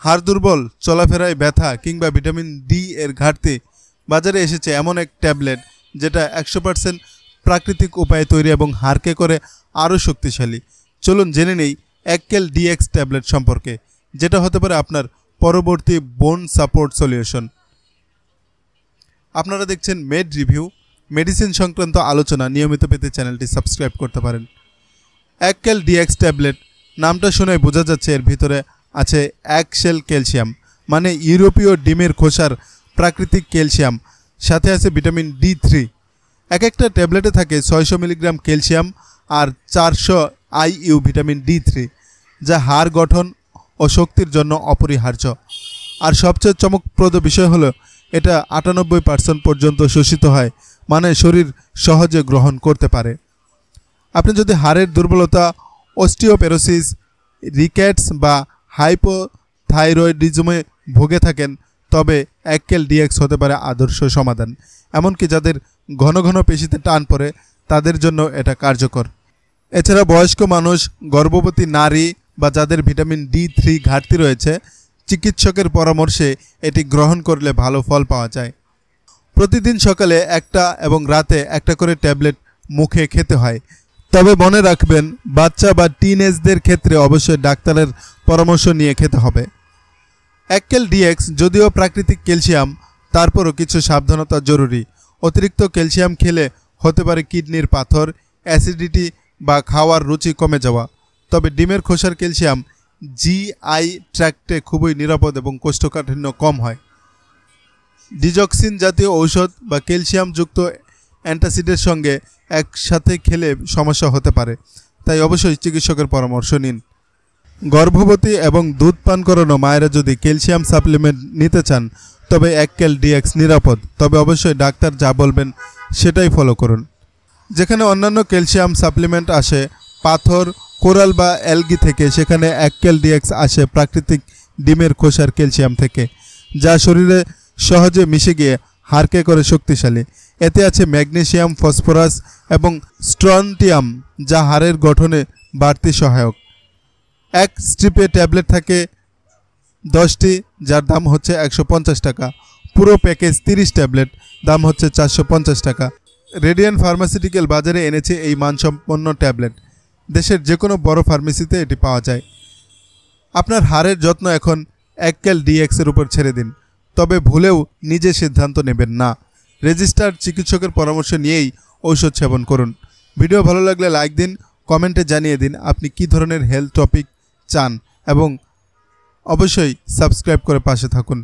হাড় দুর্বল, চলাফেরায় ব্যথা কিংবা ভিটামিন ডি এর ঘাটতি, বাজারে এসেছে এমন এক ট্যাবলেট যেটা 100% প্রাকৃতিক উপায়ে তৈরি এবং হাড়কে করে আরও শক্তিশালী। চলুন জেনে নেই অ্যাক্কেল ডিএক্স ট্যাবলেট সম্পর্কে, যেটা হতে পারে আপনার পরবর্তী বোন সাপোর্ট সলিউশন। আপনারা দেখছেন মেড রিভিউ। মেডিসিন সংক্রান্ত আলোচনা নিয়মিত পেতে চ্যানেলটি সাবস্ক্রাইব করতে পারেন। অ্যাক্কেল ডিএক্স ট্যাবলেট নামটা শুনে বোঝা যাচ্ছে এর ভিতরে আছে এগশেল ক্যালসিয়াম, মানে ইউরোপীয় ডিমের খোসার প্রাকৃতিক ক্যালসিয়াম, সাথে আছে ভিটামিন ডি3। এক একটা ট্যাবলেটে থাকে 600 মিলিগ্রাম ক্যালসিয়াম আর 400 IU ভিটামিন ডি3, যা হাড় গঠন ও শক্তির জন্য অপরিহার্য। আর সবচেয়ে চমকপ্রদ বিষয় হলো এটা 98% পর্যন্ত শোষিত হয়, মানে শরীর সহজে গ্রহণ করতে পারে। আপনি যদি হাড়ের দুর্বলতা, অস্টিওপেরোসিস, রিকেটস বা হাইপোথাইরয়েডিজমে ভুগে থাকেন, তবে অ্যাক্কেল ডিএক্স হতে পারে আদর্শ সমাধান। এমনকি যাদের ঘন ঘন পেশিতে টান পড়ে, তাদের জন্য এটা কার্যকর। এছাড়া বয়স্ক মানুষ, গর্ভবতী নারী বা যাদের ভিটামিন ডি3 ঘাটতি রয়েছে, চিকিৎসকের পরামর্শে এটি গ্রহণ করলে ভালো ফল পাওয়া যায়। প্রতিদিন সকালে একটা এবং রাতে একটা করে ট্যাবলেট মুখে খেতে হয়। তবে মনে রাখবেন, বাচ্চা বা টিনেজদের ক্ষেত্রে অবশ্যই ডাক্তারের পরামর্শ নিয়ে খেতে হবে। অ্যাক্কেল ডিএক্স যদিও প্রাকৃতিক ক্যালসিয়াম, তারপরও কিছু সাবধানতা জরুরি। অতিরিক্ত ক্যালসিয়াম খেলে হতে পারে কিডনির পাথর, অ্যাসিডিটি বা খাওয়ার রুচি কমে যাওয়া। তবে ডিমের খোসার ক্যালসিয়াম জিআই ট্র্যাক্টে খুবই নিরাপদ এবং কোষ্ঠকাঠিন্য কম হয়। ডিজক্সিন জাতীয় ঔষধ বা ক্যালসিয়ামযুক্ত অ্যান্টাসিডের সঙ্গে একসাথে খেলে সমস্যা হতে পারে, তাই অবশ্যই চিকিৎসকের পরামর্শ নিন। গর্ভবতী এবং দুধ পান করানো মায়েরা যদি ক্যালসিয়াম সাপ্লিমেন্ট নিতে চান, তবে অ্যাক্কেল ডিএক্স নিরাপদ। তবে অবশ্যই ডাক্তার যা বলবেন সেটাই ফলো করুন। যেখানে অন্যান্য ক্যালসিয়াম সাপ্লিমেন্ট আসে পাথর, কোরাল বা অ্যালগি থেকে, সেখানে অ্যাক্কেল ডিএক্স আসে প্রাকৃতিক ডিমের খোসার ক্যালসিয়াম থেকে, যা শরীরে সহজে মিশে গিয়ে হাড়কে করে শক্তিশালী। এতে আছে ম্যাগনেসিয়াম, ফসফরাস এবং স্ট্রন্টিয়াম, যা হাড়ের গঠনে বাড়তি সহায়ক। এক স্ট্রিপে ট্যাবলেট থাকে 10টি, যার দাম হচ্ছে 150 টাকা। পুরো প্যাকেজ 30 ট্যাবলেট, দাম হচ্ছে 450 টাকা। রেডিয়ান্ট ফার্মাসিউটিক্যাল বাজারে এনেছে এই মানসম্পন্ন ট্যাবলেট। দেশের যে কোনো বড় ফার্মেসিতে এটি পাওয়া যায়। আপনার হাড়ের যত্ন এখন অ্যাক্কেল ডিএক্সের উপর ছেড়ে দিন, তবে ভুলেও নিজে সিদ্ধান্ত নেবেন না। রেজিস্টার্ড চিকিৎসকের পরামর্শ নিয়েই ঔষধ সেবন করুন। ভিডিও ভালো লাগলে লাইক দিন, কমেন্টে জানিয়ে দিন আপনি কী ধরনের হেলথ টপিক চান এবং অবশ্যই সাবস্ক্রাইব করে পাশে থাকুন।